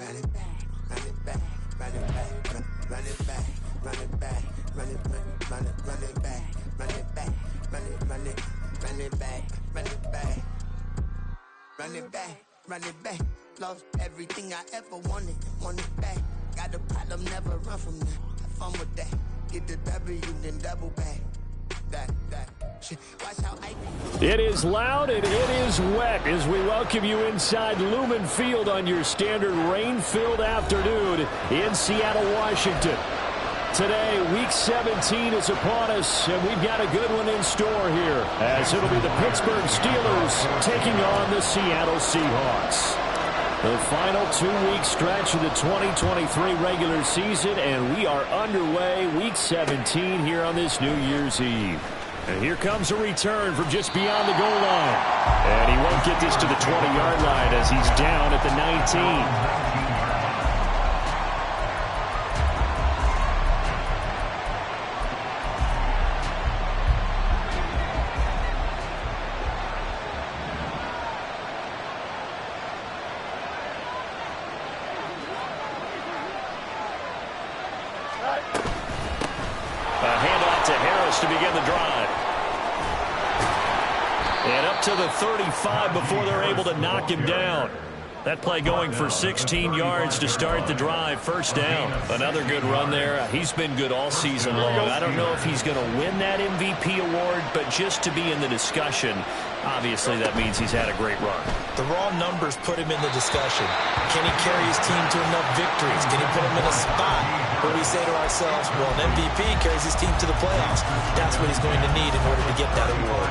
run it back, run it back, run it back, run it back, run it back, run it back, run it back, run it back, run it back, run it back, run it back, run it back. Lost everything I ever wanted it back. Got a problem, never run from that. Have fun with that. Get the W, then double back. It is loud and it is wet as we welcome you inside Lumen Field on your standard rain-filled afternoon in Seattle, Washington. Today, Week 17 is upon us, and we've got a good one in store here, as it'll be the Pittsburgh Steelers taking on the Seattle Seahawks. The final 2-week stretch of the 2023 regular season, and we are underway Week 17 here on this New Year's Eve. And here comes a return from just beyond the goal line. And he won't get this to the 20-yard line as he's down at the 19. To begin the drive. And up to the 35 before they're able to knock him down. That play going for 16 yards to start the drive. First down. Another good run there. He's been good all season long. I don't know if he's going to win that MVP award, but just to be in the discussion, obviously that means he's had a great run. The raw numbers put him in the discussion. Can he carry his team to enough victories? Can he put him in a spot where we say to ourselves, well, an MVP carries his team to the playoffs. That's what he's going to need in order to get that award.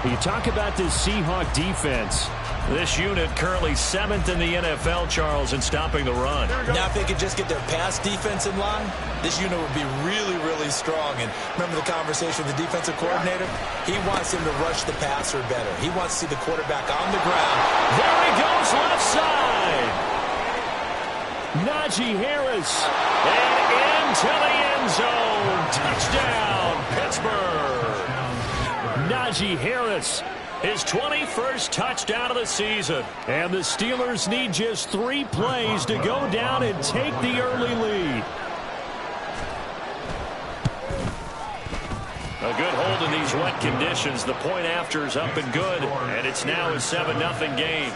You talk about this Seahawk defense. This unit currently 7th in the NFL, Charles, in stopping the run. Now, if they could just get their pass defense in line, this unit would be really, really strong. And remember the conversation with the defensive coordinator? He wants him to rush the passer better. He wants to see the quarterback on the ground. There he goes, left side. Najee Harris. And into the end zone. Touchdown, Pittsburgh. Najee Harris. His 21st touchdown of the season. And the Steelers need just 3 plays to go down and take the early lead. A good hold in these wet conditions. The point after is up and good. And it's now a 7-0 game.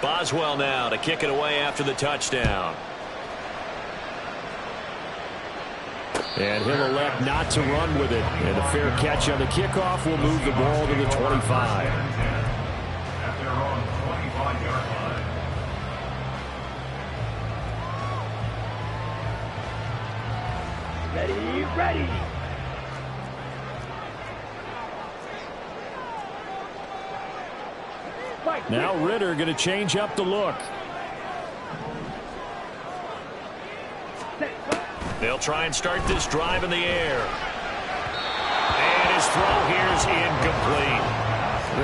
Boswell now to kick it away after the touchdown. And he'll elect not to run with it. And a fair catch on the kickoff will move the ball to the 25. Ready. Now Ritter going to change up the look. They'll try and start this drive in the air. And his throw here is incomplete.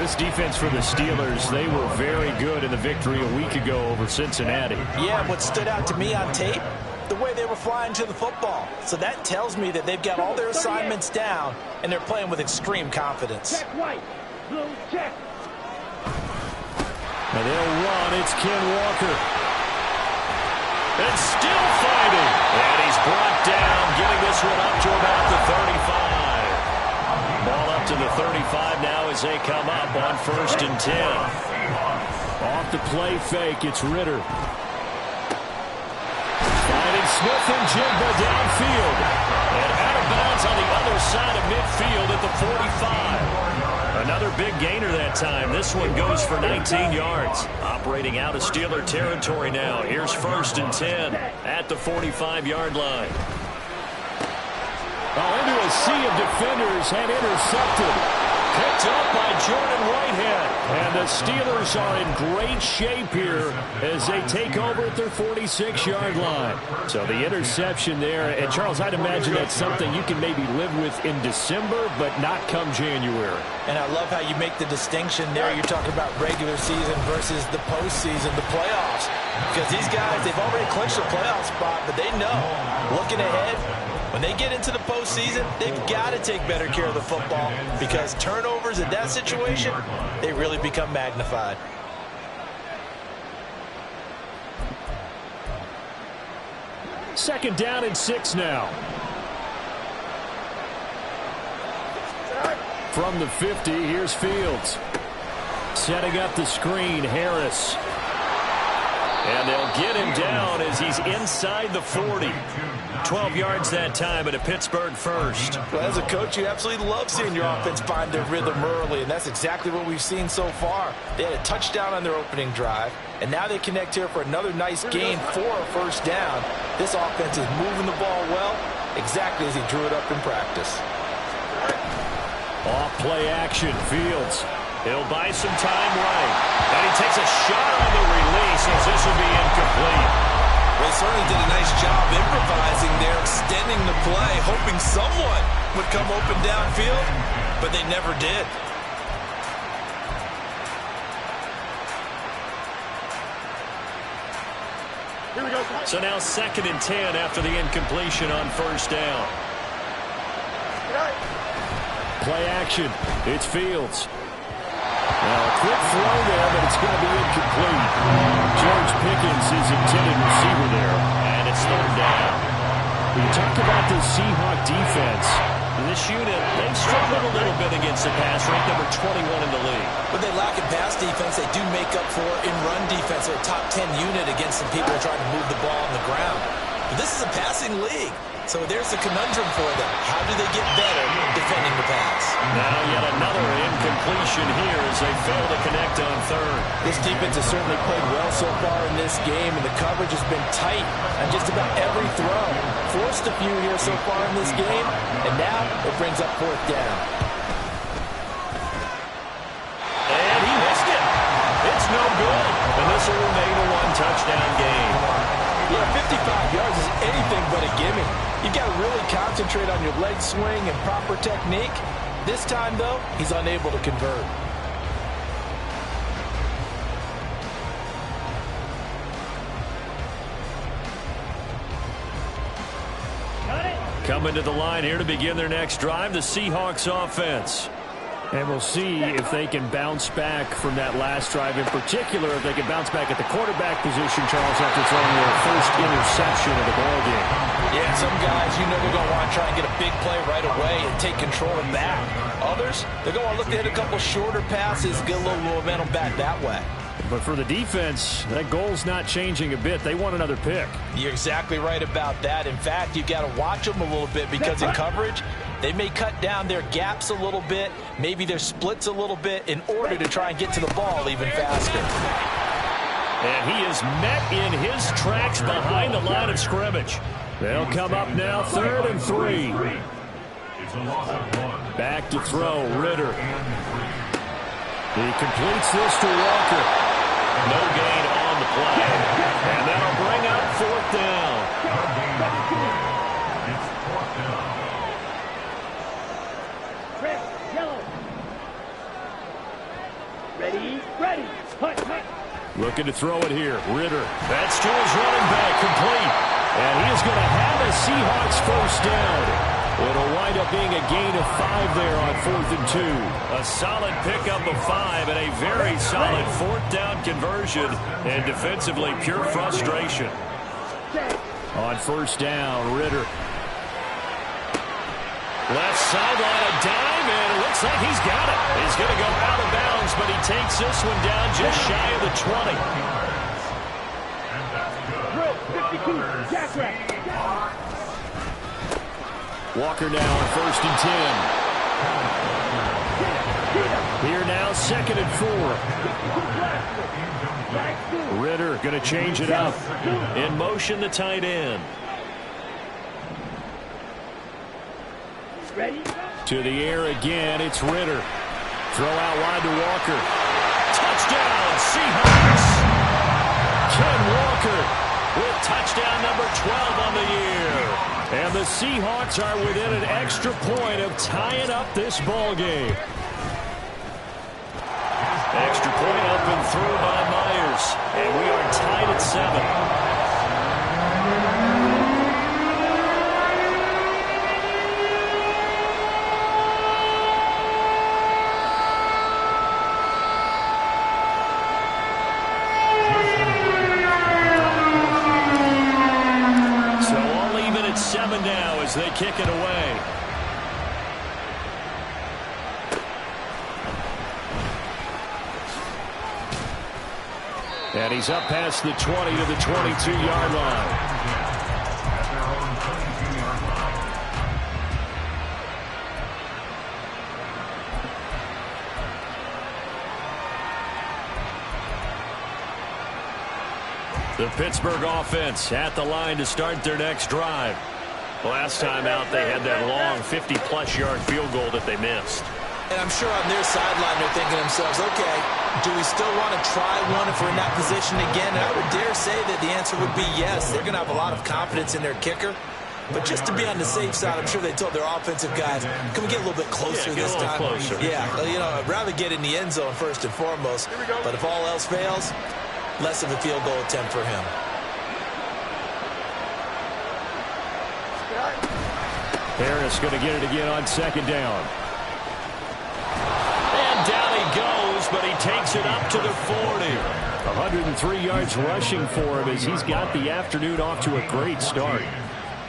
This defense for the Steelers, they were very good in the victory a week ago over Cincinnati. Yeah, what stood out to me on tape, the way they were flying to the football. So that tells me that they've got all their assignments down, and they're playing with extreme confidence. Check right. Blue check. And they'll run. It's Ken Walker. And still fighting. And he's brought down, getting this one up to about the 35. Ball up to the 35 now as they come up on 1st and 10. Off the play fake, it's Ritter. Finding Smith and Jigba downfield. And out of bounds on the other side of midfield at the 45. Another big gainer that time. This one goes for 19 yards. Operating out of Steeler territory now. Here's 1st and 10 at the 45-yard line. Into a sea of defenders and intercepted. Picked up by Jordan Whitehead. And the Steelers are in great shape here as they take over at their 46-yard line. So the interception there. And, Charles, I'd imagine that's something you can maybe live with in December, but not come January. And I love how you make the distinction there. You're talking about regular season versus the postseason, the playoffs. Because these guys, they've already clinched a playoff spot, but they know, looking ahead, when they get into the postseason, they've got to take better care of the football because turnovers receivers in that situation, they really become magnified. Second down and 6 now. From the 50, here's Fields. Setting up the screen, Harris. And they'll get him down as he's inside the 40. 12 yards that time at a Pittsburgh first. Well, as a coach, you absolutely love seeing your offense find their rhythm early, and that's exactly what we've seen so far. They had a touchdown on their opening drive, and now they connect here for another nice gain for a first down. This offense is moving the ball well, exactly as he drew it up in practice. Off play action, Fields. He'll buy some time right. And he takes a shot on the release as this will be incomplete. Well, he certainly did a nice job improvising there, extending the play, hoping someone would come open downfield, but they never did. Here we go. So now 2nd and 10 after the incompletion on first down. Play action. It's Fields. Now a quick throw there, but it's going to be incomplete. George Pickens is intended receiver there, and it's 3rd down. We talk about the Seahawk defense. This unit, they've struggled a little bit against the pass, ranked number 21 in the league. But they lack in pass defense. They do make up for in run defense. They're a top 10 unit against some people trying to move the ball on the ground. But this is a passing league. So there's a conundrum for them. How do they get better defending the pass? Now yet another incompletion here as they fail to connect on 3rd. This defense has certainly played well so far in this game, and the coverage has been tight on just about every throw. Forced a few here so far in this game, and now it brings up 4th down. And he missed it. It's no good. And this will remain a 1-touchdown game. Yeah, 55 yards is anything but a gimme. You've got to really concentrate on your leg swing and proper technique. This time, though, he's unable to convert. Coming to the line here to begin their next drive, the Seahawks offense. And we'll see if they can bounce back from that last drive. In particular, if they can bounce back at the quarterback position, Charles, after throwing their first interception of the ballgame. Yeah, some guys, you know, they're going to want to try and get a big play right away and take control of that. Others, they're going to look to hit a couple shorter passes, get a little momentum back that way. But for the defense, that goal's not changing a bit. They want another pick. You're exactly right about that. In fact, you've got to watch them a little bit because in coverage, they may cut down their gaps a little bit, maybe their splits a little bit in order to try and get to the ball even faster. And he is met in his tracks behind the line of scrimmage. They'll come up now 3rd and 3. Back to throw, Ritter. He completes this to Walker. No gain on the play. And that'll bring up 4th down. Ready. Looking to throw it here. Ritter. That's to his running back, complete. And he is going to have a Seahawks first down. It'll wind up being a gain of 5 there on 4th and 2. A solid pickup of 5 and a very solid 4th down conversion. And defensively, pure frustration. On first down, Ritter. Left sideline, a dive, and it looks like he's got it. He's going to go out of bounds, but he takes this one down just shy of the 20. 52, Jackrack. Walker now on 1st and 10. Here now, 2nd and 4. Ritter going to change it up. In motion, the tight end. Ready? To the air again, it's Ritter. Throw out wide to Walker. Touchdown, Seahawks! Ken Walker with touchdown number 12 on the year. And the Seahawks are within an extra point of tying up this ball game. Extra point up and through by Myers. And we are tied at 7. as they kick it away. And he's up past the 20 to the 22-yard line. The Pittsburgh offense at the line to start their next drive. Last time out, they had that long 50-plus yard field goal that they missed. And I'm sure on their sideline they're thinking to themselves, okay, do we still want to try one if we're in that position again? And I would dare say that the answer would be yes. They're going to have a lot of confidence in their kicker. But just to be on the safe side, I'm sure they told their offensive guys, can we get a little bit closer this time? Closer. Yeah, you know, I'd rather get in the end zone first and foremost. But if all else fails, less of a field goal attempt for him. Harris going to get it again on second down. And down he goes, but he takes it up to the 40. 103 yards rushing for him as he's got the afternoon off to a great start.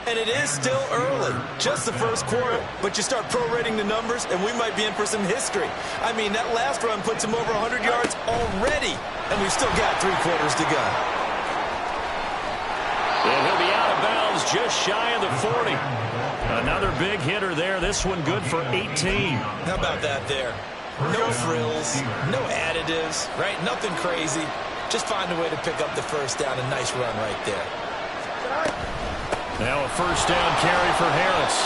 And it is still early, just the first quarter, but you start prorating the numbers, and we might be in for some history. I mean, that last run puts him over 100 yards already, and we've still got 3 quarters to go. And he'll be out of bounds just shy of the 40. Another big hitter there. This one good for 18. How about that there? No frills, no additives, right? Nothing crazy. Just find a way to pick up the first down. A nice run right there. Now a first down carry for Harris.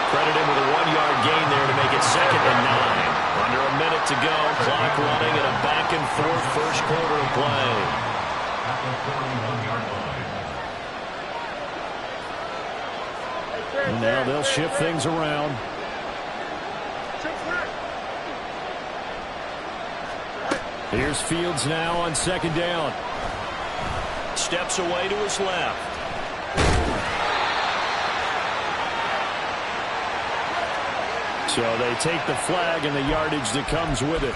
Credit him with a 1-yard gain there to make it 2nd and 9. Under a minute to go. Clock running and a back-and-forth first quarter of play. And now they'll shift things around. Here's Fields now on second down. Steps away to his left. So they take the flag and the yardage that comes with it.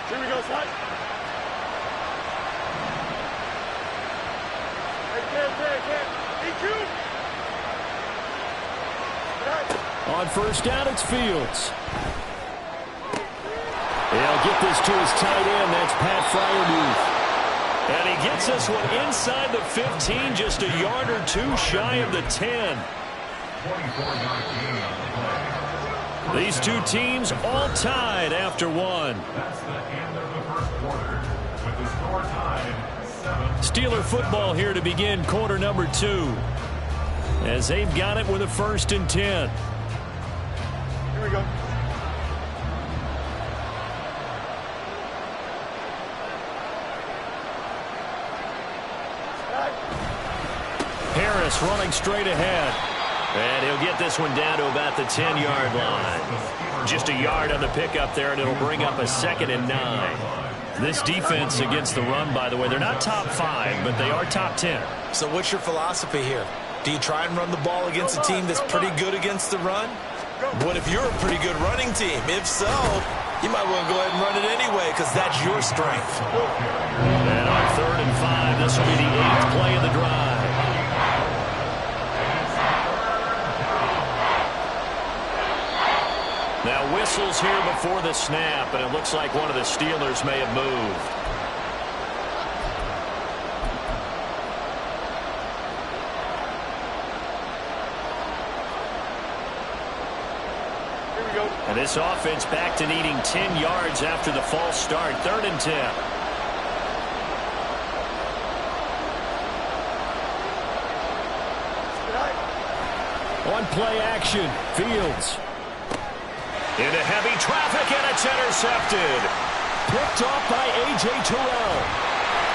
Here we go, slide. On first down, it's Fields. He'll get this to his tight end. That's Pat Freiermuth. And he gets this one inside the 15, just a yard or two shy of the 10. These two teams all tied after one. Steeler football here to begin quarter number 2. As they've got it with a 1st and 10. Here we go. Harris running straight ahead. And he'll get this one down to about the 10-yard line. Just a yard on the pickup there, and it'll bring up a 2nd and 9. This defense against the run, by the way, they're not top 5, but they are top 10. So what's your philosophy here? Do you try and run the ball against a team that's pretty good against the run? What if you're a pretty good running team? If so, you might want to go ahead and run it anyway because that's your strength. And on 3rd and 5, this will be the 8th play of the drive. Now whistles here before the snap, and it looks like one of the Steelers may have moved. And this offense back to needing 10 yards after the false start. 3rd and 10. On play action, Fields. Into heavy traffic, and it's intercepted. Picked off by A.J. Terrell.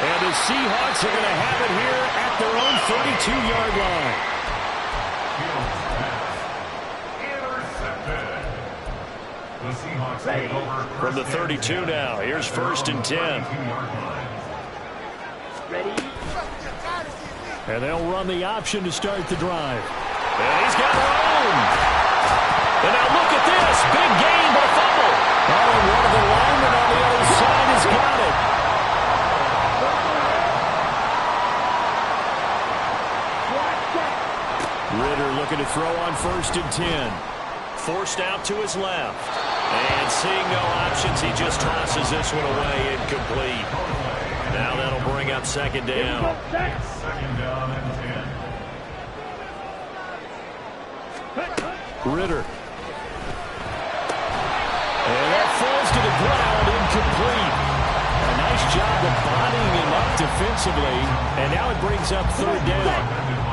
And the Seahawks are going to have it here at their own 32-yard line. From the 32 now, here's 1st and 10. Ready? And they'll run the option to start the drive. And he's got room. And now look at this. Big gain, but a fumble. Oh, and one of the linemen on the other side has got it. 1st and 10. Forced out to his left. And seeing no options, he just tosses this one away, incomplete. Now that'll bring up 2nd down. 2nd down and 10. Ritter. And that falls to the ground, incomplete. A nice job of bodying him up defensively. And now it brings up 3rd down.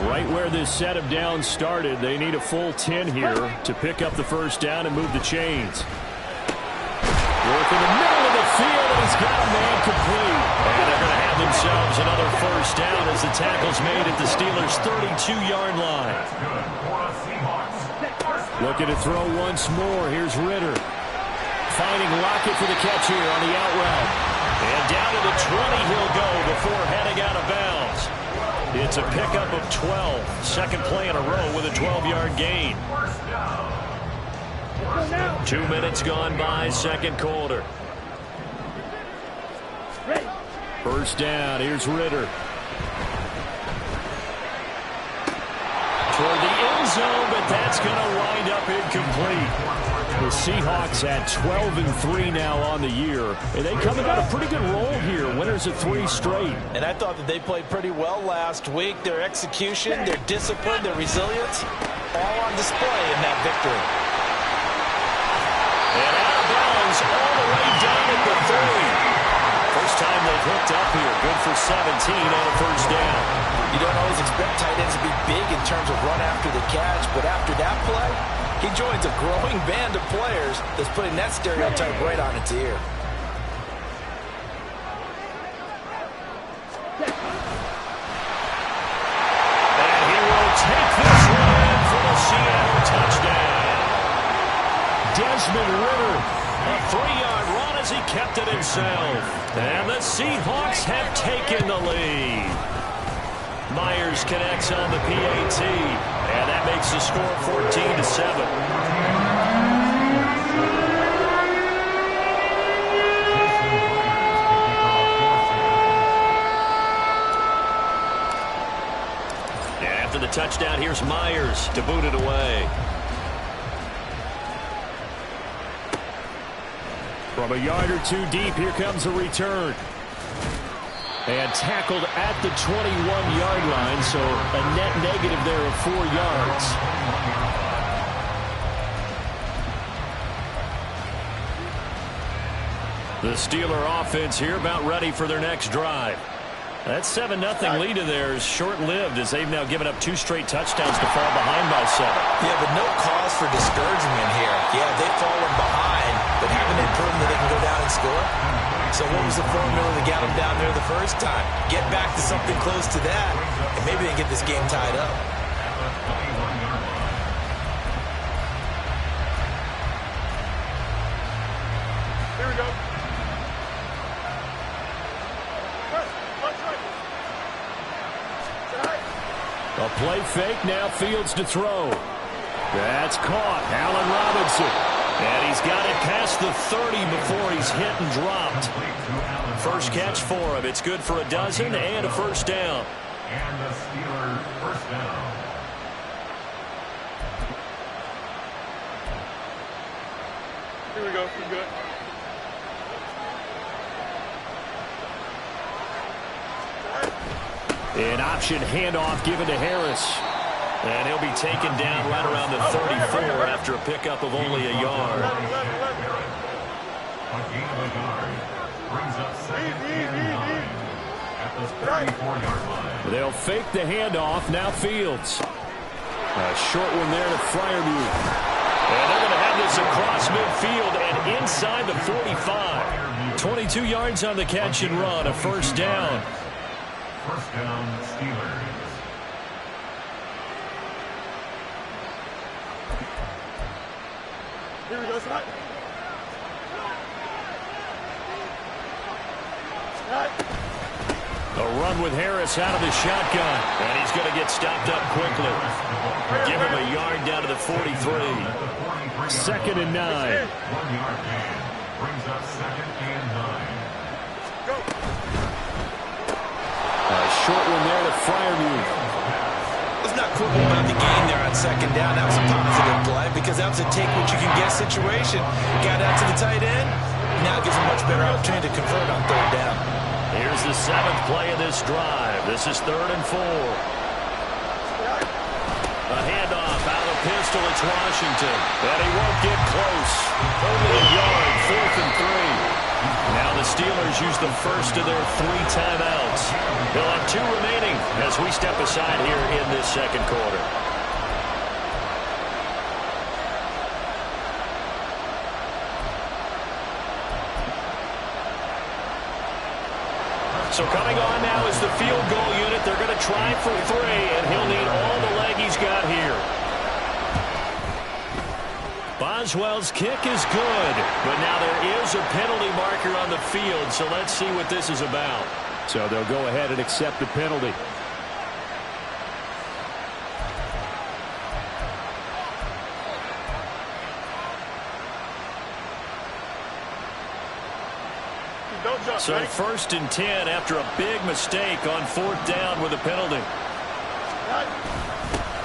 Right where this set of downs started, they need a full 10 here to pick up the 1st down and move the chains. Work in the middle of the field, and he's got a man complete. And they're going to have themselves another 1st down as the tackle's made at the Steelers' 32-yard line. Looking to throw once more. Here's Ritter. Finding Lockett for the catch here on the out route. And down to the 20 he'll go before heading out of bounds. It's a pickup of 12. 2nd play in a row with a 12-yard gain. 2 minutes gone by, 2nd quarter. 1st down, here's Ritter. Toward the end zone, but that's going to wind up incomplete. The Seahawks at 12-3 now on the year. And they come about a pretty good roll here. Winners of 3 straight. And I thought that they played pretty well last week. Their execution, their discipline, their resilience, all on display in that victory. And out of bounds all the way down at the 30. First time they've hooked up here. Good for 17 on a 1st down. You don't always expect tight ends to be big in terms of run after the catch, but after that play, he joins a growing band of players that's putting that stereotype right on its ear. And he will take this one for the Seattle touchdown. Desmond Ritter, a 3-yard run as he kept it himself. And the Seahawks have taken the lead. Myers connects on the PAT, and that makes the score 14-7. After the touchdown, here's Myers to boot it away. From a yard or 2 deep, here comes a return. And tackled at the 21-yard line, so a net negative there of 4 yards. The Steeler offense here about ready for their next drive. That 7-0 lead of theirs short-lived as they've now given up 2 straight touchdowns to fall behind by 7. Yeah, but no cause for discouragement here. Yeah, they've fallen behind, but haven't they proven that they can go down and score? So what was the formula that got them down there the first time? Get back to something close to that, and maybe they get this game tied up. Here we go. A play fake, now Fields to throw. That's caught. Allen Robinson. And he's got it past the 30 before he's hit and dropped. First catch for him. It's good for a dozen and a 1st down. And the Steelers 1st down. Here we go. We're good. An option handoff given to Harris. And he'll be taken down right around the 34 after a pickup of only a yard. A gain of a yard brings up 2nd and 9 at the 34-yard line. They'll fake the handoff. Now Fields. A short one there to Freiermuth. And they're going to have this across midfield and inside the 45. 22 yards on the catch and run. A 1st down. 1st down, Steelers. Here we go, Scott. A run with Harris out of the shotgun. And he's going to get stopped up quickly. Give him a yard down to the 43. 2nd and 9. 1-yard gain brings up 2nd and 9. A short one there to Freiermuth. Let's not quibble about the gain there on second down. That was a positive play because that was a take-what-you-can-get situation. Got out to the tight end. Now gives a much better opportunity to convert on third down. Here's the 7th play of this drive. This is 3rd and 4. A handoff out of the pistol. It's Washington. And he won't get close. Only a yard, 4th and 3. Now the Steelers use the first of their 3 timeouts. They'll have 2 remaining as we step aside here in this second quarter. So coming on now is the field goal unit. They're going to try for 3, and he'll need all the leg he's got here. Boswell's kick is good, but now there is a penalty marker on the field, so let's see what this is about. So they'll go ahead and accept the penalty. So 1st and 10 after a big mistake on 4th down with a penalty.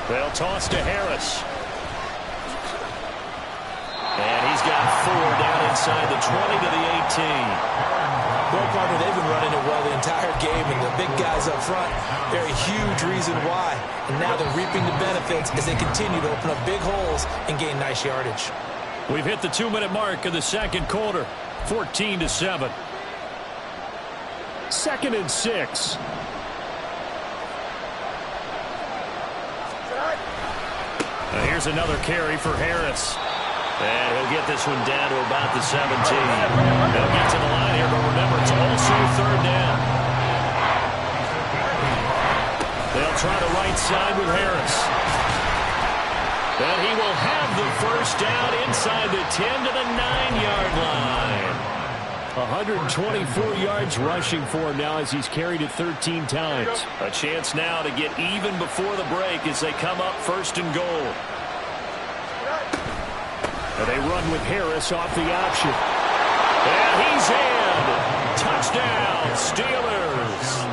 They'll toss to Harris. And he's got 4 down inside the 20 to the 18. Well, partner, they've been running it well the entire game, and the big guys up front, they're a huge reason why. And now they're reaping the benefits as they continue to open up big holes and gain nice yardage. We've hit the 2-minute mark of the second quarter, 14-7. 2nd and 6. Here's another carry for Harris. And he'll get this one down to about the 17. They'll get to the line here, but remember, it's also 3rd down. They'll try the right side with Harris. And he will have the first down inside the 10 to the 9-yard line. 124 yards rushing for him now as he's carried it 13 times. A chance now to get even before the break as they come up 1st and goal. And they run with Harris off the option. And he's in. Touchdown, Steelers.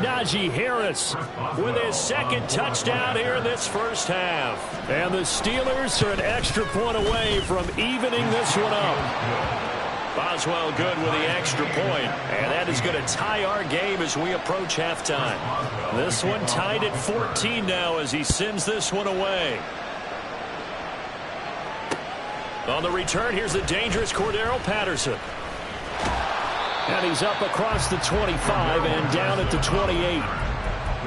Najee Harris with his 2nd touchdown here in this first half. And the Steelers are an extra point away from evening this one up. Boswell good with the extra point, and that is going to tie our game as we approach halftime. This one tied at 14 now as he sends this one away. On the return, here's the dangerous Cordero Patterson. And he's up across the 25 and down at the 28. The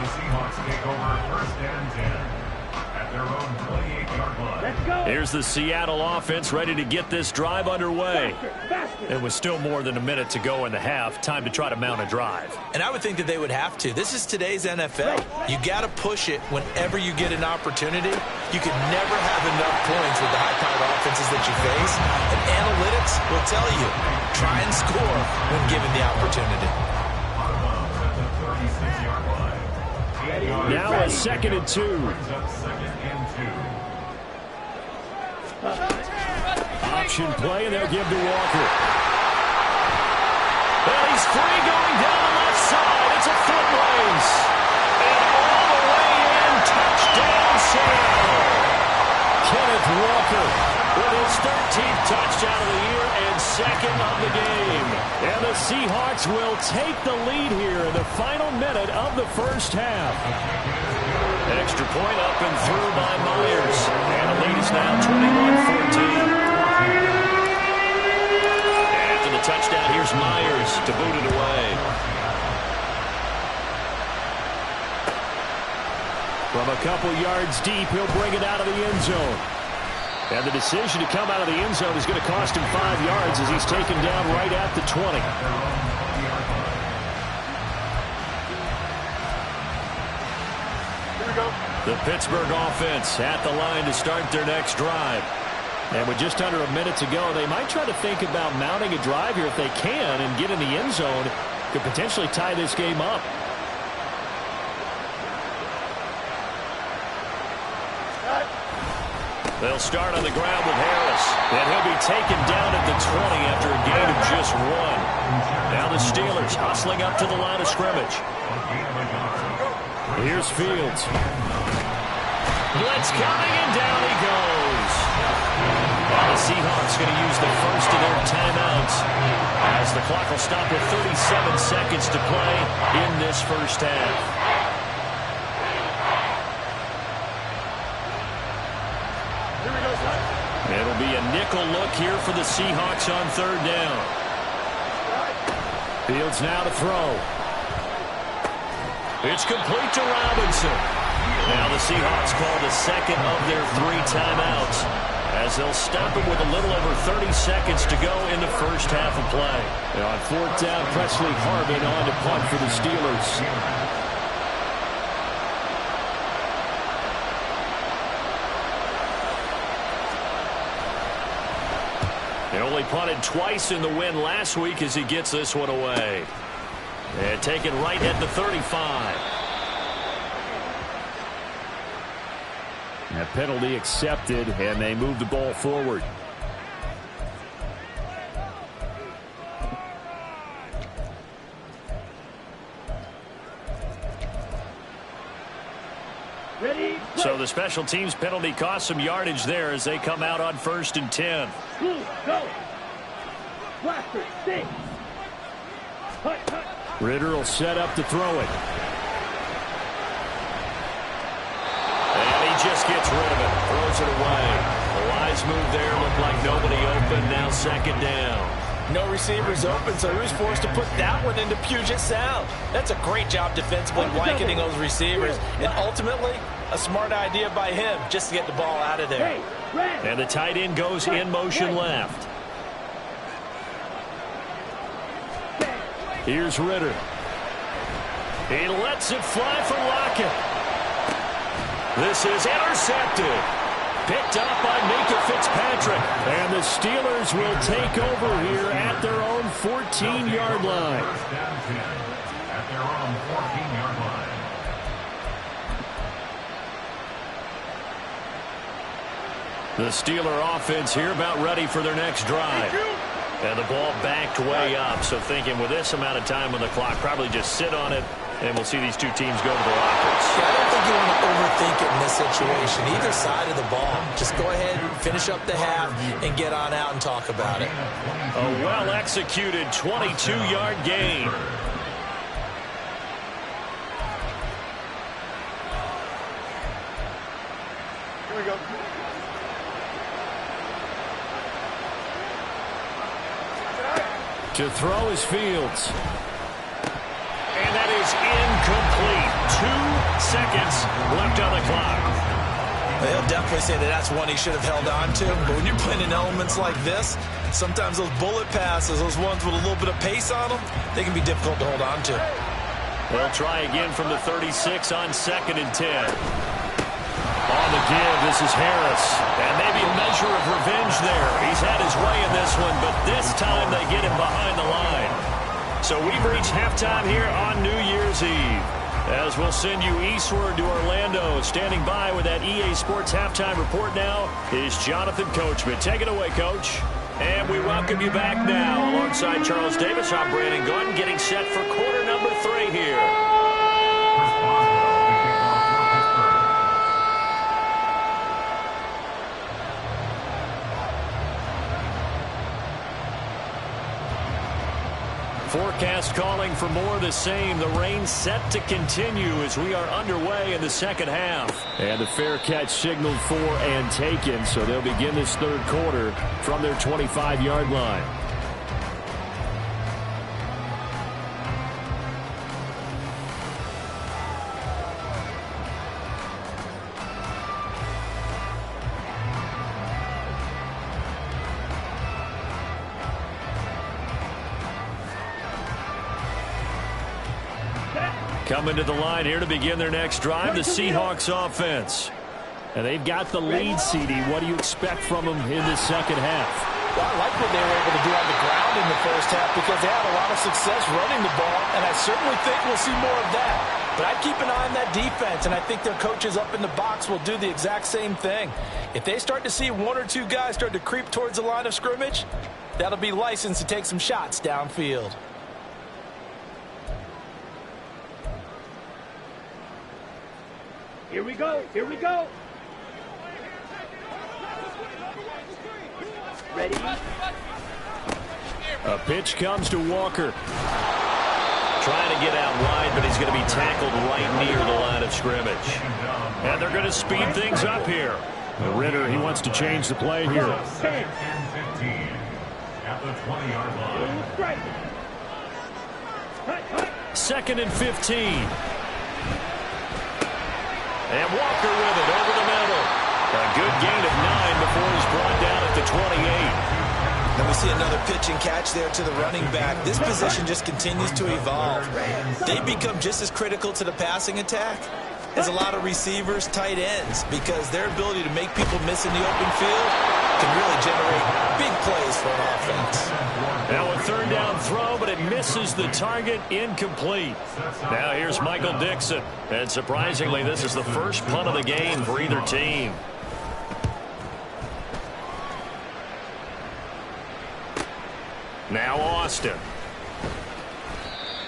Seahawks take over 1st and 10 at their own 28-yard line. Here's the Seattle offense ready to get this drive underway. It was still more than a minute to go in the half. Time to try to mount a drive. And I would think that they would have to. This is today's NFL. You got to push it whenever you get an opportunity. You can never have enough points with the high-powered offenses that you face. And analytics will tell you, try and score when given the opportunity. Now a 2nd and 2. Option play, and they'll give to Walker. And he's free going down the left side. It's a foot race. And all the way in, touchdown Seattle. Kenneth Walker with his 13th touchdown of the year and 2nd of the game. And the Seahawks will take the lead here in the final minute of the first half. Extra point up and through by Myers. And the lead is now 21-14. After the touchdown, here's Myers to boot it away. From a couple yards deep, he'll bring it out of the end zone. And the decision to come out of the end zone is going to cost him 5 yards as he's taken down right at the 20. The Pittsburgh offense at the line to start their next drive. And with just under a minute to go, they might try to think about mounting a drive here if they can and get in the end zone. Could potentially tie this game up. They'll start on the ground with Harris. And he'll be taken down at the 20 after a gain of just 1. Now the Steelers hustling up to the line of scrimmage. Here's Fields. Blitz coming, and down he goes. Now the Seahawks going to use the first of their timeouts as the clock will stop with 37 seconds to play in this first half. It'll be a nickel look here for the Seahawks on third down. Fields now to throw. It's complete to Robinson. Now the Seahawks call the second of their 3 timeouts as they'll stop him with a little over 30 seconds to go in the first half of play. And on fourth down, Presley Harvin on to punt for the Steelers. He only punted twice in the win last week as he gets this one away. And taken right at the 35. A penalty accepted, and they move the ball forward. Ready? So the special teams penalty cost some yardage there as they come out on 1st and 10. Go. Blaster, stay. Ritter will set up to throw it. And he just gets rid of it. Throws it away. A wise move there. Looked like nobody open. Now second down. No receivers open, so who's forced to put that one into Puget Sound? That's a great job defensively blanketing those receivers. And ultimately, a smart idea by him just to get the ball out of there. And the tight end goes in motion left. Here's Ritter. He lets it fly for Lockett. This is intercepted. Picked up by Minka Fitzpatrick. And the Steelers will take over here at their own 14-yard line. First down 10 at their own 14-yard line. The Steeler offense here about ready for their next drive. And the ball backed way up. So thinking with this amount of time on the clock, probably just sit on it, and we'll see these two teams go to the lockers. I don't think you want to overthink it in this situation. Either side of the ball. Just go ahead and finish up the half and get on out and talk about it. A well-executed 22-yard gain. Here we go. To throw is Fields. And that is incomplete. 2 seconds left on the clock. They'll definitely say that that's one he should have held on to. But when you're playing in elements like this, sometimes those bullet passes, those ones with a little bit of pace on them, they can be difficult to hold on to. They'll try again from the 36 on 2nd and 10. On the give, this is Harris. And maybe a measure of revenge there. He's had his way in this one, but this time they get him behind the line. So we've reached halftime here on New Year's Eve. As we'll send you eastward to Orlando. Standing by with that EA Sports halftime report now is Jonathan Coachman. Take it away, Coach. And we welcome you back now. Alongside Charles Davis, I'm Brandon Gunn, getting set for quarter number 3 here. Forecast calling for more of the same. The rain set to continue as we are underway in the second half. And the fair catch signaled for and taken, so they'll begin this third quarter from their 25-yard line. Coming to the line here to begin their next drive, the Seahawks offense. And they've got the lead, CD. What do you expect from them in this second half? Well, I like what they were able to do on the ground in the first half because they had a lot of success running the ball, and I certainly think we'll see more of that. But I'd keep an eye on that defense, and I think their coaches up in the box will do the exact same thing. If they start to see 1 or 2 guys start to creep towards the line of scrimmage, that'll be licensed to take some shots downfield. Here we go. Here we go. Ready? A pitch comes to Walker. Trying to get out wide, but he's going to be tackled right near the line of scrimmage. And they're going to speed things up here. Ritter, he wants to change the play here. 2nd and 15 at the 20-yard line. 2nd and 15. And Walker with it over the middle. A good gain of 9 before he's brought down at the 28. And we see another pitch and catch there to the running back. This position just continues to evolve. They become just as critical to the passing attack as a lot of receivers, tight ends, because their ability to make people miss in the open field can really generate big plays for an offense. Now a 3rd down throw, but it misses the target, incomplete. Now here's Michael Dixon. And surprisingly, this is the first punt of the game for either team. Now Austin.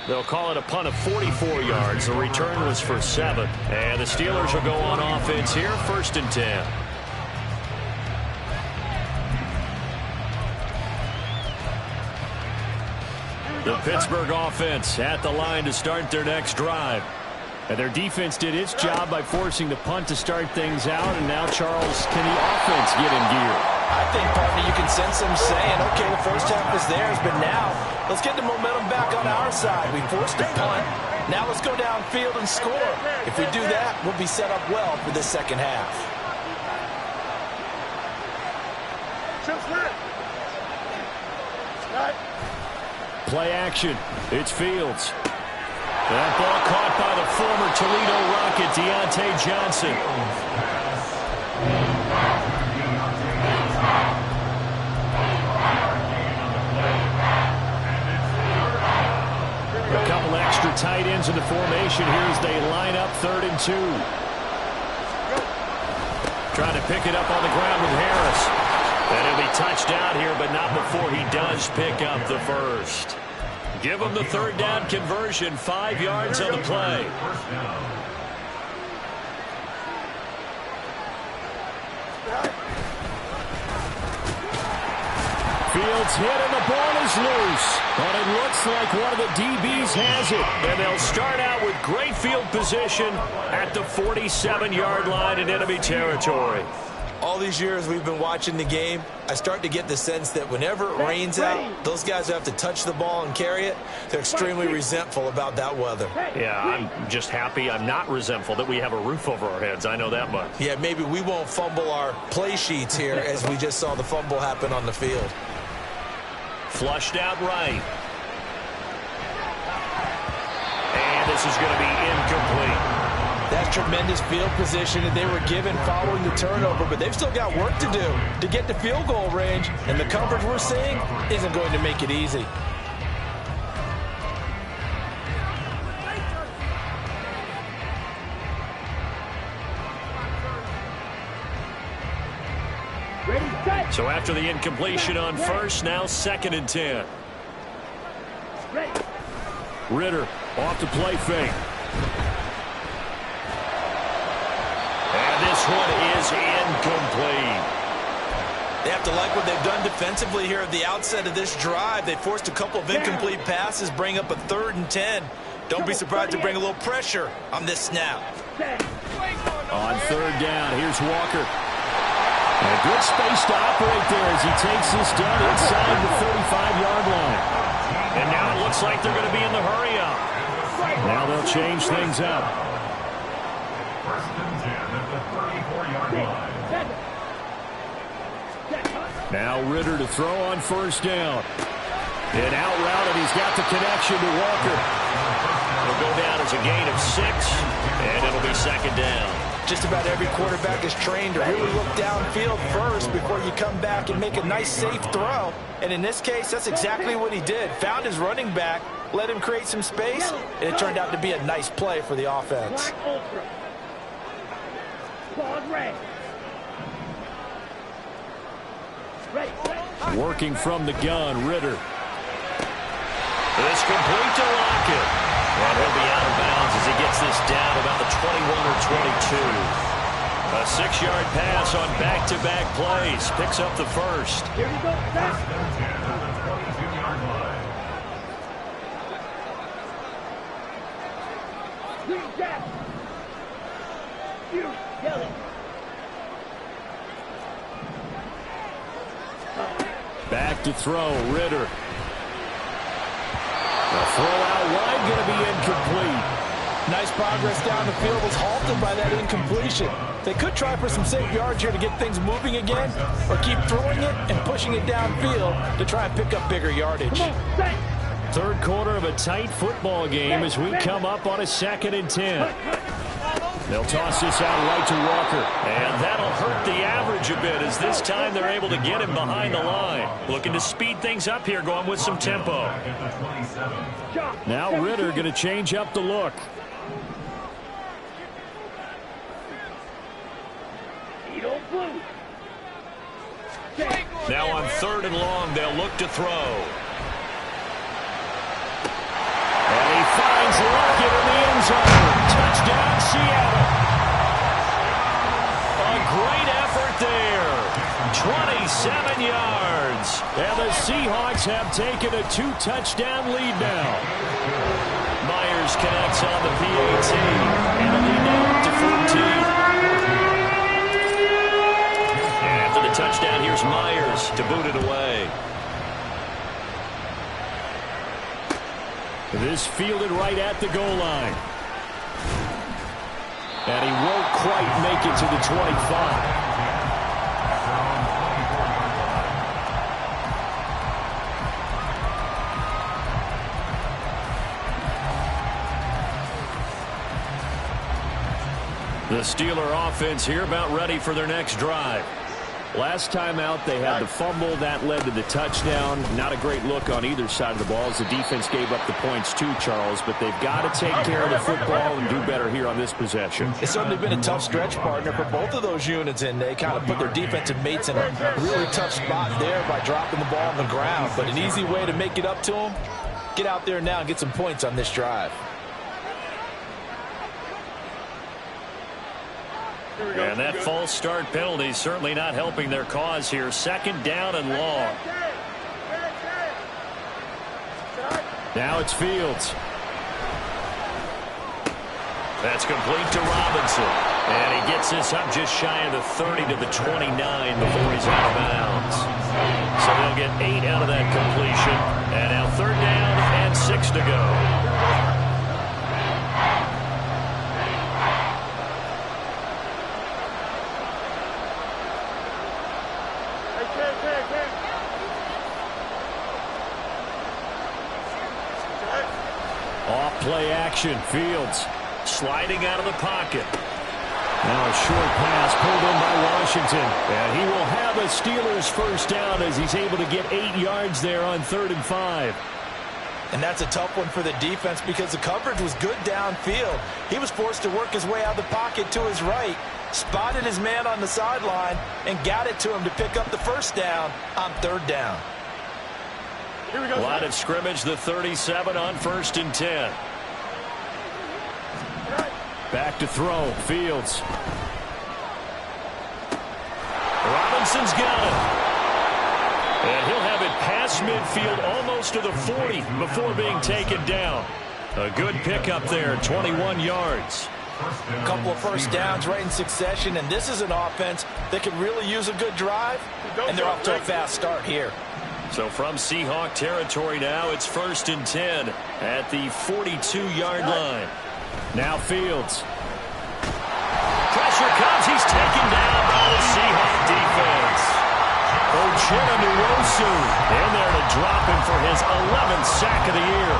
They'll call it a punt of 44 yards. The return was for 7. And the Steelers will go on offense here, 1st and 10. The Pittsburgh offense at the line to start their next drive. And their defense did its job by forcing the punt to start things out. And now, Charles, can the offense get in gear? I think, partner, you can sense them saying, okay, the first half is theirs, but now let's get the momentum back on our side. We forced a punt. Now let's go downfield and score. If we do that, we'll be set up well for this second half. Play action. It's Fields. That ball caught by the former Toledo Rocket, Deontay Johnson. A couple extra tight ends in the formation here as they line up 3rd and 2. Trying to pick it up on the ground with Harris. And he'll be touched out here, but not before he does pick up the first. Give him the 3rd down conversion, 5 yards on the play. Fields hit and the ball is loose. But it looks like one of the DBs has it. And they'll start out with great field position at the 47-yard line in enemy territory. All these years we've been watching the game, I start to get the sense that whenever it rains out, those guys who have to touch the ball and carry it, they're extremely resentful about that weather. Yeah, I'm just happy I'm not resentful that we have a roof over our heads. I know that much. Yeah, maybe we won't fumble our play sheets here as we just saw the fumble happen on the field. Flushed out right. And this is going to be incomplete. That's tremendous field position that they were given following the turnover, but they've still got work to do to get to field goal range, and the coverage we're seeing isn't going to make it easy. So after the incompletion on first, now 2nd and 10. Ritter off the play fake. And this one is incomplete. They have to like what they've done defensively here at the outset of this drive. They forced a couple of incomplete passes, bring up a 3rd and 10. Don't be surprised to bring a little pressure on this snap. On 3rd down, here's Walker. And a good space to operate there as he takes this down inside the 35-yard line. And now it looks like they're going to be in the hurry-up. Now they'll change things up. 1st and 10 at the 34-yard line. Now Ritter to throw on 1st down. And out route, and he's got the connection to Walker. It'll go down as a gain of 6, and it'll be 2nd down. Just about every quarterback is trained to really look downfield first before you come back and make a nice, safe throw. And in this case, that's exactly what he did. Found his running back, let him create some space, and it turned out to be a nice play for the offense. Working from the gun, Ritter. It's complete to Lockett. And he'll be out of bounds as he gets gets this down about the 21 or 22. A 6-yard pass on back-to-back plays. Picks up the first. Here you go. Back. 22-yard line. Green Jack. You yelling. Back to throw, Ritter. The throw out wide going to be incomplete. Nice progress down the field, was halted by that incompletion. They could try for some safe yards here to get things moving again, or keep throwing it and pushing it downfield to try and pick up bigger yardage. Third quarter of a tight football game as we come up on a 2nd and 10. They'll toss this out right to Walker. And that'll hurt the average a bit as this time they're able to get him behind the line. Looking to speed things up here, going with some tempo. Now Ritter going to change up the look. Now on 3rd and long, they'll look to throw. And he finds Lockett in the end zone. Touchdown, Seattle. A great effort there. 27 yards. And the Seahawks have taken a 2-touchdown lead now. Myers connects on the PAT. And a lead now up to 14. And after the touchdown, here's Myers to boot it away. This fielded right at the goal line. And he won't quite make it to the 25. The Steeler offense here about ready for their next drive. Last time out, they had the fumble. That led to the touchdown. Not a great look on either side of the ball as the defense gave up the points too, Charles. But they've got to take care of the football and do better here on this possession. It's certainly been a tough stretch, partner, for both of those units, and they kind of put their defensive mates in a really tough spot there by dropping the ball on the ground. But an easy way to make it up to them, get out there now and get some points on this drive. And that false start penalty is certainly not helping their cause here. 2nd down and long. Now it's Fields. That's complete to Robinson. And he gets this up just shy of the 30 to the 29 before he's out of bounds. So they'll get 8 out of that completion. And now 3rd down and 6 to go. Off-play action. Fields sliding out of the pocket. Now a short pass pulled in by Washington. And he will have a Steelers first down as he's able to get 8 yards there on 3rd and 5. And that's a tough one for the defense because the coverage was good downfield. He was forced to work his way out of the pocket to his right, spotted his man on the sideline, and got it to him to pick up the first down on 3rd down. Line of scrimmage, the 37 on 1st and 10. Back to throw. Fields. Robinson's got it. And he'll have it past midfield almost to the 40 before being taken down. A good pickup there, 21 yards. A couple of first downs right in succession, and this is an offense that could really use a good drive, and they're off to a fast start here. So from Seahawk territory now, it's 1st and 10 at the 42-yard line. Now Fields. Pressure comes. He's taken down by the Seahawk defense. Uchenna-Nwosu in there to drop him for his 11th sack of the year.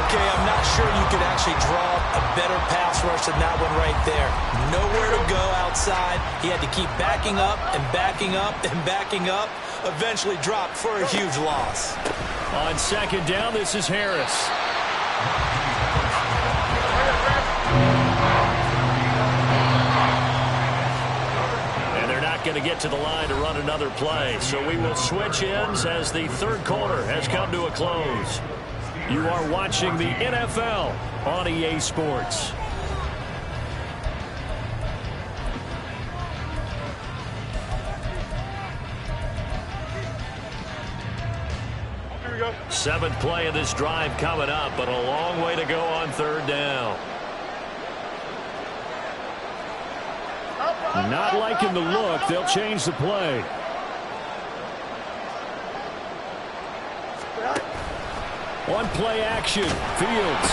Okay, I'm not sure you could actually draw a better pass rush than that one right there. Nowhere to go outside. He had to keep backing up and backing up and backing up. Eventually dropped for a huge loss. On 2nd down, this is Harris. And they're not going to get to the line to run another play. So we will switch ends as the 3rd quarter has come to a close. You are watching the NFL on EA Sports. Seventh play of this drive coming up, but a long way to go on third down. Not liking the look. They'll change the play. One play action. Fields.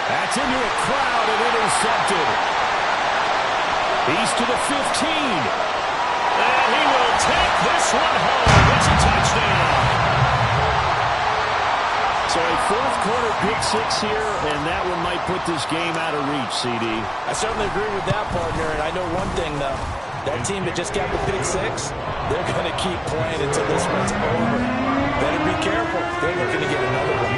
That's into a crowd and intercepted. He's to the 15. And he will take this one home. It's a touchdown. So a fourth-quarter pick six here, and that one might put this game out of reach, CD. I certainly agree with that, partner, and I know one thing, though. That team that just got the pick six, they're going to keep playing until this one's over. Better be careful. They're looking to get another one.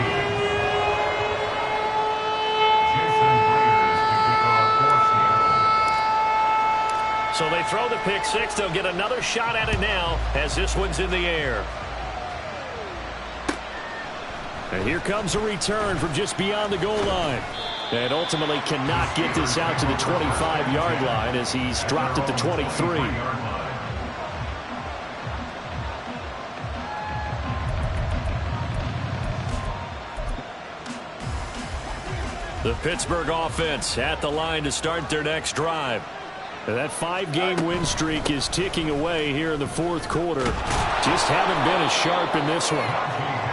So they throw the pick six. They'll get another shot at it now as this one's in the air. And here comes a return from just beyond the goal line. And ultimately cannot get this out to the 25-yard line as he's dropped at the 23. The Pittsburgh offense at the line to start their next drive. And that 5-game win streak is ticking away here in the fourth quarter. Just haven't been as sharp in this one.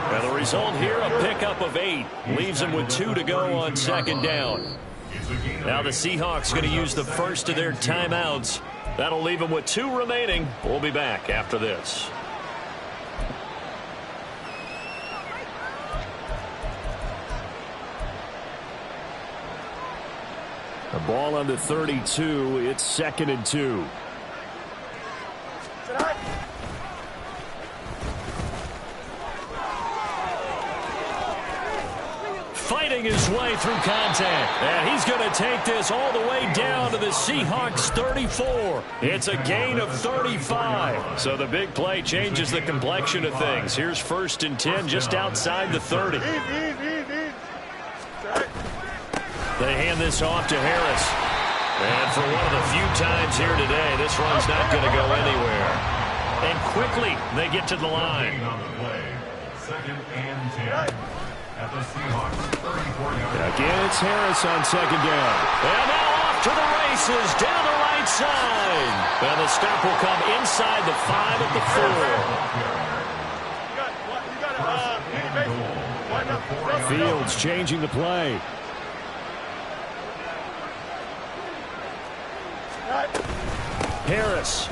And the result here, a pickup of 8. Leaves them with 2 to go on second down. Now the Seahawks going to use the first of their timeouts. That'll leave them with 2 remaining. We'll be back after this. The ball on the 32. It's 2nd and 2. Fighting his way through contact. And he's going to take this all the way down to the Seahawks 34. It's a gain of 35. So the big play changes the complexion of things. Here's 1st and 10 just outside the 30. They hand this off to Harris. And for one of the few times here today, this run's not going to go anywhere. And quickly, they get to the line. 2nd and 10 at the Seahawks 34-yard. Again, it's Harris on 2nd down. And now off to the races down the right side. And the stop will come inside the 5 at the 4. Fields changing the play. Harris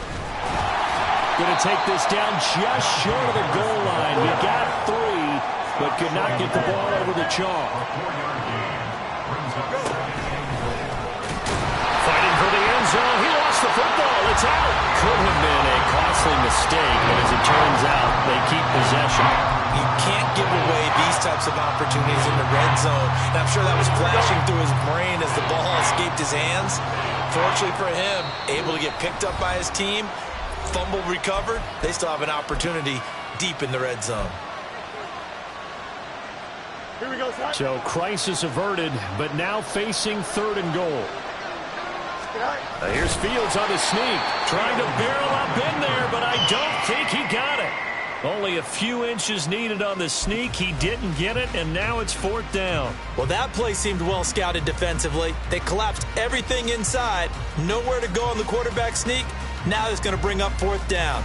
going to take this down just short of the goal line. He got 3, but could not get the ball over the chalk. Fighting for the end zone. He lost the football. It's out. Could have been a costly mistake, but as it turns out, they keep possession. You can't give away these types of opportunities in the red zone. And I'm sure that was flashing through his brain as the ball escaped his hands. Fortunately for him, able to get picked up by his team, fumble recovered. They still have an opportunity deep in the red zone. Here we go, son. So crisis averted, but now facing 3rd and goal. Here's Fields on the sneak, trying to barrel up in there, but I don't think he got it. Only a few inches needed on the sneak. He didn't get it, and now it's 4th down. Well, that play seemed well scouted defensively. They collapsed everything inside. Nowhere to go on the quarterback sneak. Now it's going to bring up 4th down.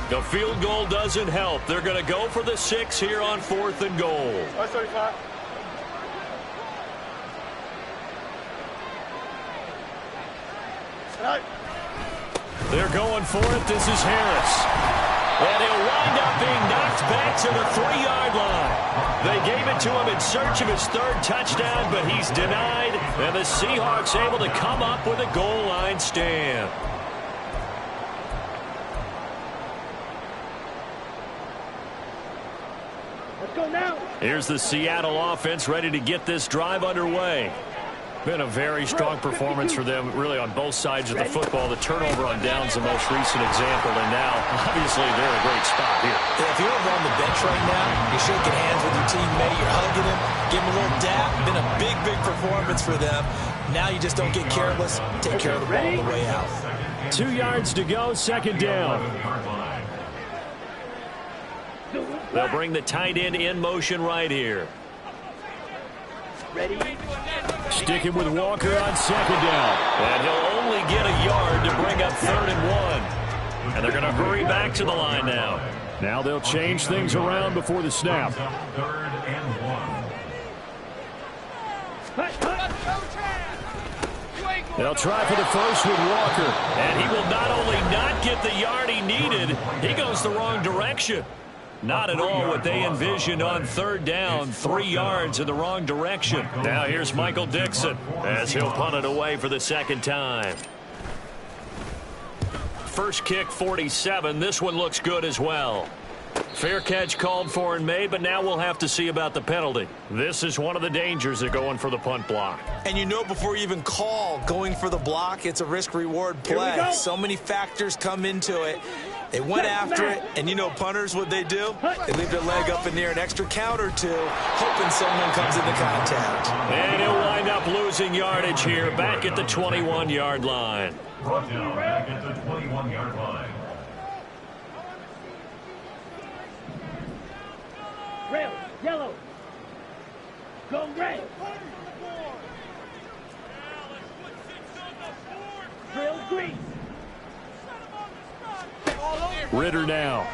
The field goal doesn't help. They're going to go for the 6 here on 4th and goal. 35. They're going for it. This is Harris. And he'll wind up being knocked back to the 3-yard line. They gave it to him in search of his 3rd touchdown, but he's denied. And the Seahawks able to come up with a goal line stand. Let's go now. Here's the Seattle offense ready to get this drive underway. Been a very strong performance for them, really, on both sides of the football. The turnover on downs the most recent example, and now, obviously, they're in a great spot here. Yeah, if you're over on the bench right now, you're shaking hands with your teammate, you're hugging him, give him a little dap. Been a big, big performance for them. Now you just don't get careless. Take care of the ball on the way out. 2 yards to go, 2nd down. They'll bring the tight end in motion right here. Ready? Sticking with Walker on second down. And he'll only get a yard to bring up 3rd and 1. And they're going to hurry back to the line now. Now they'll change things around before the snap. 3rd and 1. They'll try for the first with Walker. And he will not only not get the yard he needed, he goes the wrong direction. Not at all what they envisioned on 3rd down. 3 yards in the wrong direction. Now here's Michael Dixon as he'll punt it away for the second time. First kick 47. This one looks good as well. Fair catch called for and made, but now we'll have to see about the penalty. This is one of the dangers of going for the punt block. And you know before you even call going for the block, it's a risk-reward play. So many factors come into it. They went after it, and you know punters, what they do? They leave their leg up in the air an extra count or two, hoping someone comes into contact. And he'll wind up losing yardage here, back at the 21-yard line. Brought down back at the 21-yard line. Rail, yellow. Go red. Rail green. Ritter now.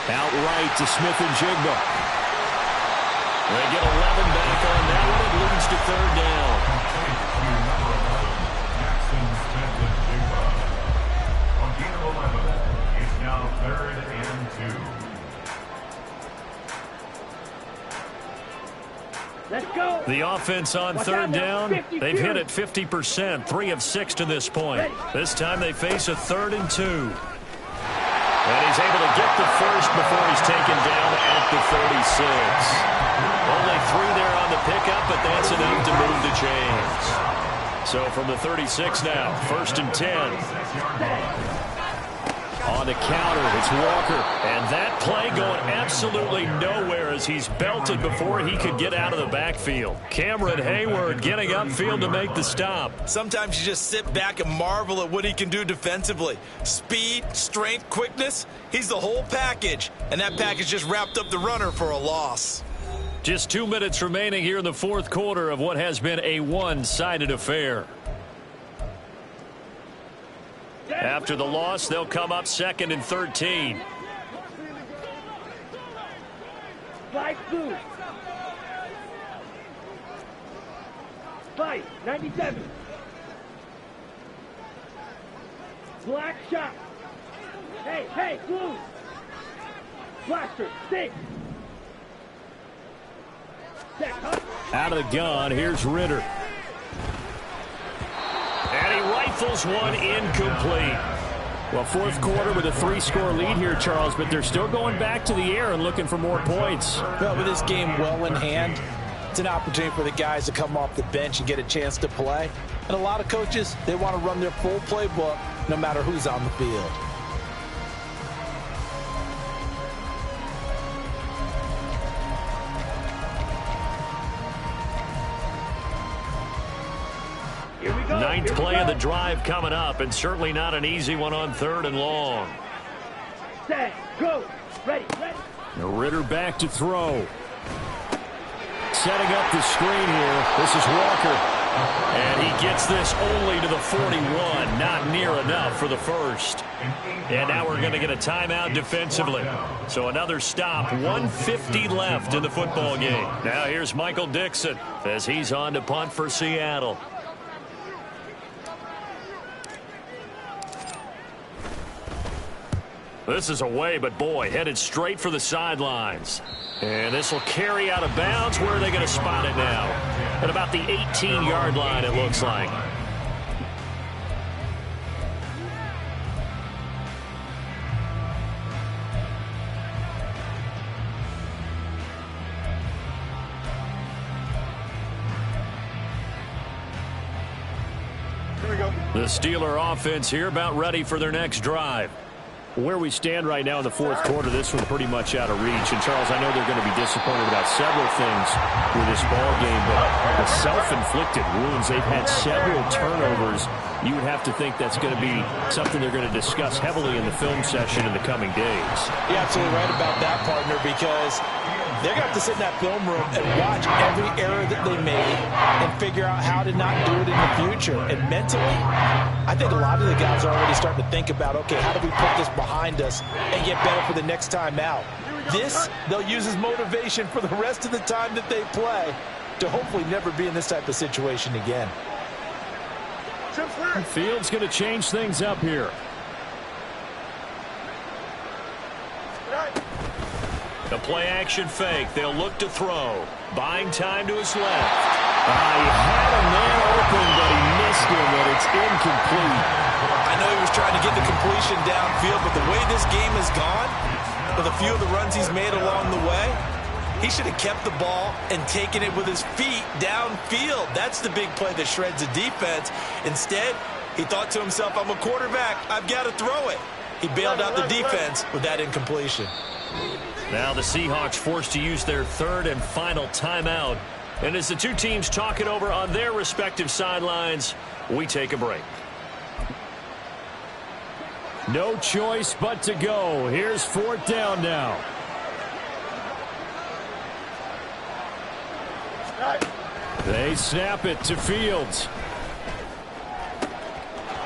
Outright to Smith and Jigba. They get 11 back on that one. It leads to 3rd down. Jackson, Smith, and Jigba. On gain of 11, it's now 3rd and 2. Let's go. The offense on 3rd down, they've hit it 50%, 3 of 6 to this point. This time they face a 3rd and 2. And he's able to get the first before he's taken down at the 36. Only 3 there on the pickup, but that's enough to move the chains. So from the 36 now, 1st and 10. On the counter, it's Walker. And that play going absolutely nowhere as he's belted before he could get out of the backfield. Cameron Hayward getting upfield to make the stop. Sometimes you just sit back and marvel at what he can do defensively. Speed, strength, quickness, he's the whole package. And that package just wrapped up the runner for a loss. Just 2 minutes remaining here in the 4th quarter of what has been a one-sided affair. After the loss, they'll come up 2nd and 13. Fight blue. Fight 97. Black shot. Hey, blue. Blaster 6. Out of the gun, here's Ritter. And he rifles one incomplete. Well, 4th quarter with a 3-score lead here, Charles, but they're still going back to the air and looking for more points. Well, with this game well in hand, it's an opportunity for the guys to come off the bench and get a chance to play. And a lot of coaches, they want to run their full playbook no matter who's on the field. Ninth play of the drive coming up, and certainly not an easy one on 3rd and long. Set, go, ready. Ritter back to throw. Setting up the screen here. This is Walker. And he gets this only to the 41. Not near enough for the first. And now we're going to get a timeout defensively. So another stop. 1:50 left in the football game. Now here's Michael Dixon as he's on to punt for Seattle. This is away, but boy, headed straight for the sidelines. And this will carry out of bounds. Where are they going to spot it now? At about the 18-yard line, it looks like. Here we go. The Steeler offense here about ready for their next drive. Where we stand right now in the fourth quarter, this one's pretty much out of reach. And, Charles, I know they're going to be disappointed about several things with this ball game, but the self-inflicted wounds, they've had several turnovers. You would have to think that's going to be something they're going to discuss heavily in the film session in the coming days. You're absolutely right about that, partner, because they're going to have to sit in that film room and watch every error that they made and figure out how to not do it in the future. And mentally, I think a lot of the guys are already starting to think about, okay, how do we put this behind us and get better for the next time out? This, they'll use as motivation for the rest of the time that they play to hopefully never be in this type of situation again. Fields going to change things up here. The play-action fake. They'll look to throw. Buying time to his left. He had a man open, but he missed him, and it's incomplete. I know he was trying to get the completion downfield, but the way this game has gone, with a few of the runs he's made along the way, he should have kept the ball and taken it with his feet downfield. That's the big play that shreds the defense. Instead, he thought to himself, I'm a quarterback. I've got to throw it. He bailed out the defense with that incompletion. Now the Seahawks forced to use their third and final timeout. And as the two teams talk it over on their respective sidelines, we take a break. No choice but to go. Here's fourth down now. They snap it to Fields.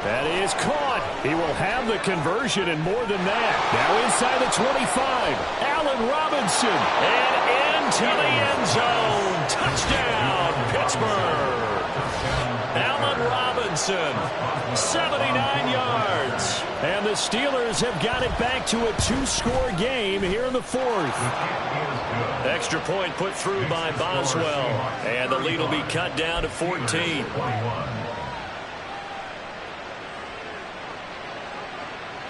That is caught. He will have the conversion and more than that. Now inside the 25. Allen Robinson. And into the end zone. Touchdown, Pittsburgh. Allen Robinson. 79 yards. And the Steelers have got it back to a two-score game here in the fourth. Extra point put through by Boswell. And the lead will be cut down to 14.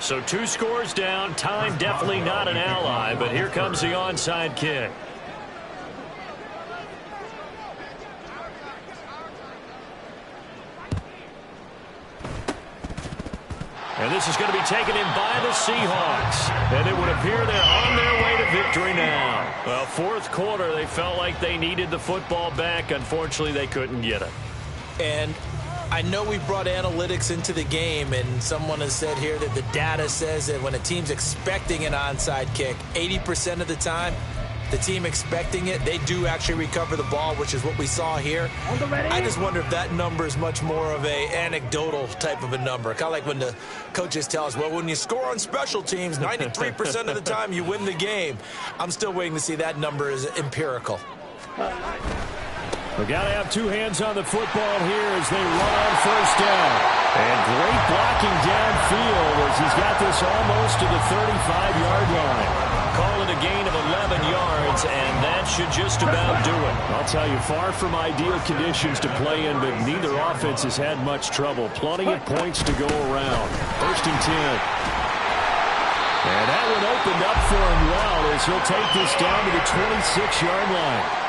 So 2 scores down. Time definitely not an ally, but here comes the onside kick. And this is going to be taken in by the Seahawks. And it would appear they're on their way to victory now. Well, fourth quarter, they felt like they needed the football back. Unfortunately, they couldn't get it. And I know we brought analytics into the game, and someone has said here that the data says that when a team's expecting an onside kick, 80% of the time, the team expecting it, they do actually recover the ball, which is what we saw here. I just wonder if that number is much more of a anecdotal type of a number. Kind of like when the coaches tell us, well, when you score on special teams, 93% of the time you win the game. I'm still waiting to see that number is empirical. We've got to have two hands on the football here as they run on first down. And great blocking downfield as he's got this almost to the 35-yard line. Call it a gain of 11 yards, and that should just about do it. I'll tell you, far from ideal conditions to play in, but neither offense has had much trouble. Plenty of points to go around. First and 10. And that one opened up for him well as he'll take this down to the 26-yard line.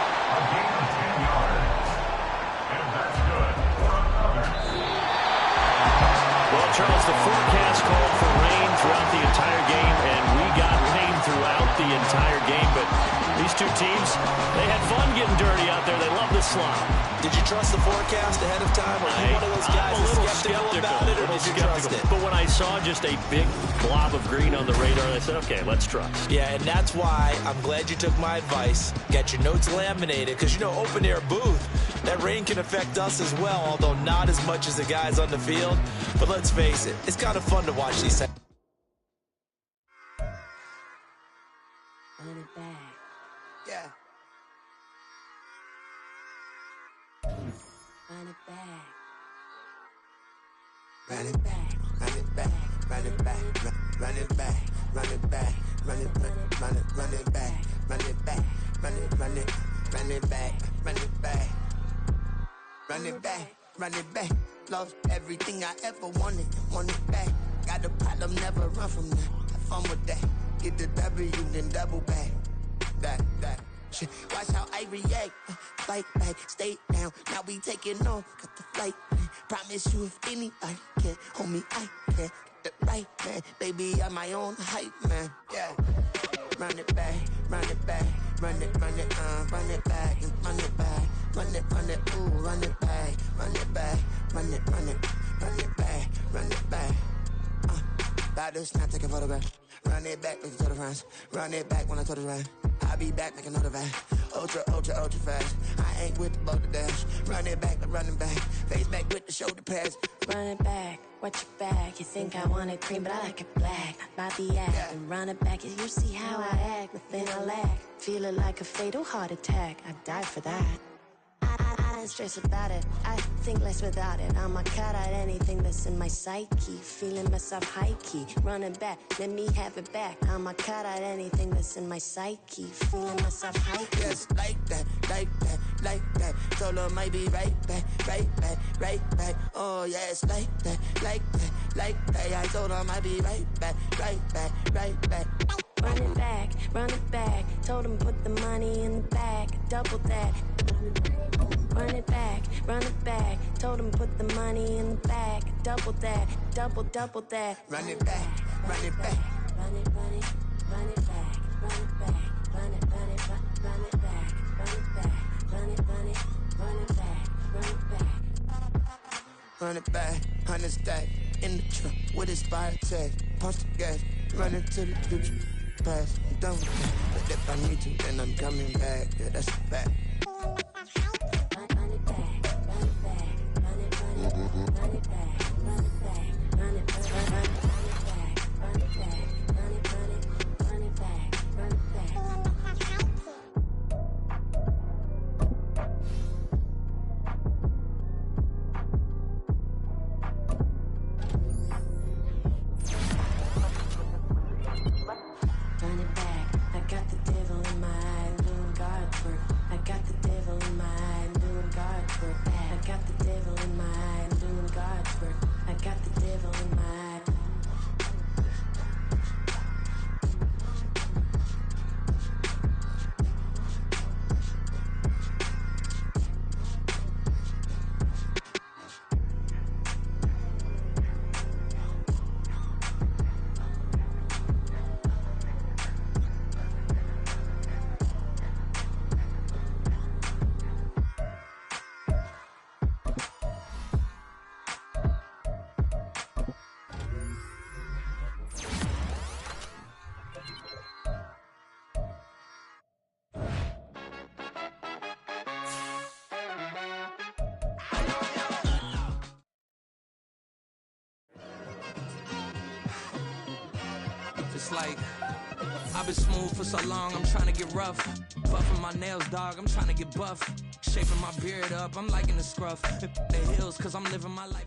Well, Charles, the forecast called for rain throughout the entire game, and we got rain throughout the entire game. But these two teams, they had fun getting dirty out there. They love the slop. Did you trust the forecast ahead of time? Or are you one of those guys that's skeptical about it, or did you trust it? But when I saw just a big blob of green on the radar, I said, okay, let's trust. Yeah, and that's why I'm glad you took my advice. Get your notes laminated, because, you know, open-air booth, that rain can affect us as well, although not as much as the guys on the field. But let's face it, it's kind of fun to watch these things. Yeah. Run it back. Run it back. Run it back. Run it back. Run it back. Run it back. Run it back. Run it back. Run it back. Run it run it run it back. Run it back. Run it back. Run it back. Lost everything I ever wanted. Want it back. Got a problem, never run from that. Have fun with that. Get the W, then double back. That shit. Watch how I react. Fight back, stay down. Now we taking off. Got the flight. Promise you if anybody can hold me, I can. the right man. Baby, I'm my own hype man. Yeah. Run it back, run it back, run it back, and run it back, run it, ooh, run it back, run it back, run it back, run it back. About to snap, take a photograph. Run it back, make it to the friends. Run it back when I told it right. I'll be back, make another van. Ultra, ultra, ultra fast. I ain't with the boulder dash. Run it back, run it back. Face back with the shoulder pads. Run it back, watch your back. You think I want it cream, but I like it black. About the act, yeah. And run it back. You see how I act, nothing I lack. Feel it like a fatal heart attack. I'd die for that. I don't stress about it, I think less without it. I'ma cut out anything that's in my psyche. Feeling myself high-key, running back, let me have it back. I'ma cut out anything that's in my psyche. Feeling myself high-key. Yes, like that, like that, like that. Solo might be right back, right back, right back. Oh yes, like that, like that, like that. I told her I might be right back, right back, right back. Run it back, run it back. Told him put the money in the bag, double that. Run it back, run it back. Told him put the money in the bag, double that, double that. Run it back, run it back. Run it, run it, run it back, run it back, run it, run it, run it back, run it back, run it, run it, run it back, run it back. Run it back, 100 stack in the trunk with his fire tag. Punch the gas, run into the future. Past, I'm done with that. But if I need to, then I'm coming back. Yeah, that's a fact. Run it back, run it back, run it, run it, run it back, run it back, run it, run it back, run it back, run it, run it, run it back, run it back. Run it back, I got the devil in my eye, doing guard work. I got the devil in my eye, doing guard work. I got the devil in my eye, doing guard work. I got the devil in my eye. It's like, I've been smooth for so long, I'm trying to get rough. Buffing my nails, dog, I'm trying to get buff. Shaping my beard up, I'm liking the scruff. The hills, cause I'm living my life.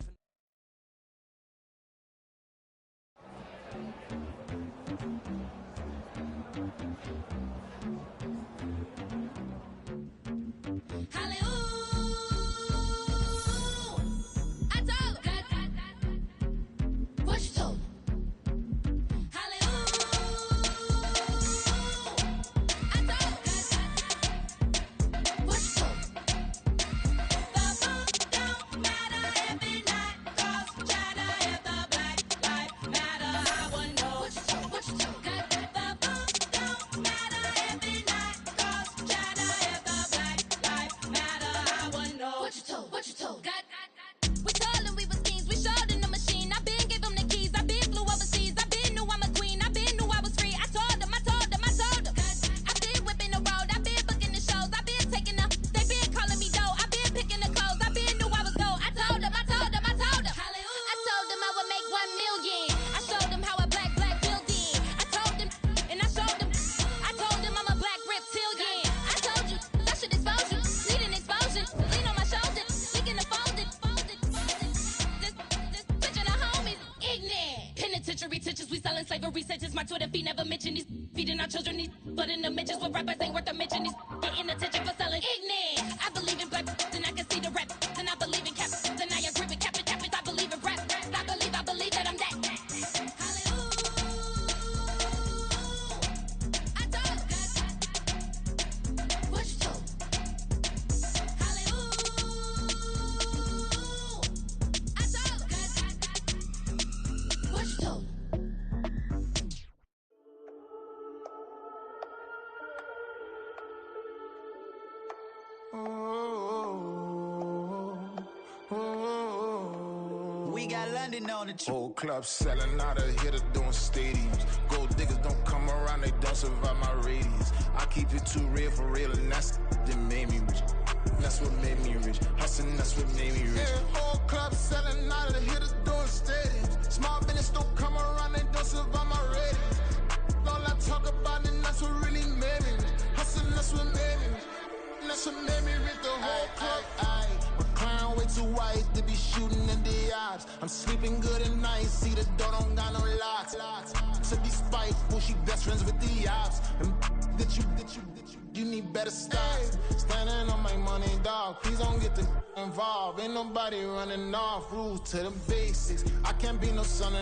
Slavery sentences, my Twitter feed never mention these feeding our children these, but in the mentions what rappers ain't worth a mention these getting attention for selling ignorant. I believe in black and I can see the rap, and I believe in cap, and I agree with cap. I believe in rap, I believe that I'm that. I told what you told. I told what you told. We got London on the trip. Whole club selling out of here to doing stadiums. Gold diggers don't come around, they don't survive my radius. I keep it too real for real, and that's that made me rich. That's what made me rich. Hustling, that's what made me rich. Yeah, whole club selling out of here to doing stadiums. Small business don't come around, they don't survive my radius. All I talk about, and that's what really made me rich. Hustling, that's what made me rich. That's what made me rich. The whole club. My clown way too white to be shooting in the eyes. I'm sleeping good at night, see the door don't got no locks. To be spiteful, she best friends with the ops. And that you need better stocks. Standing on my money, dog. Please don't get involved. Ain't nobody running off. Rules to the basics. I can't be no son of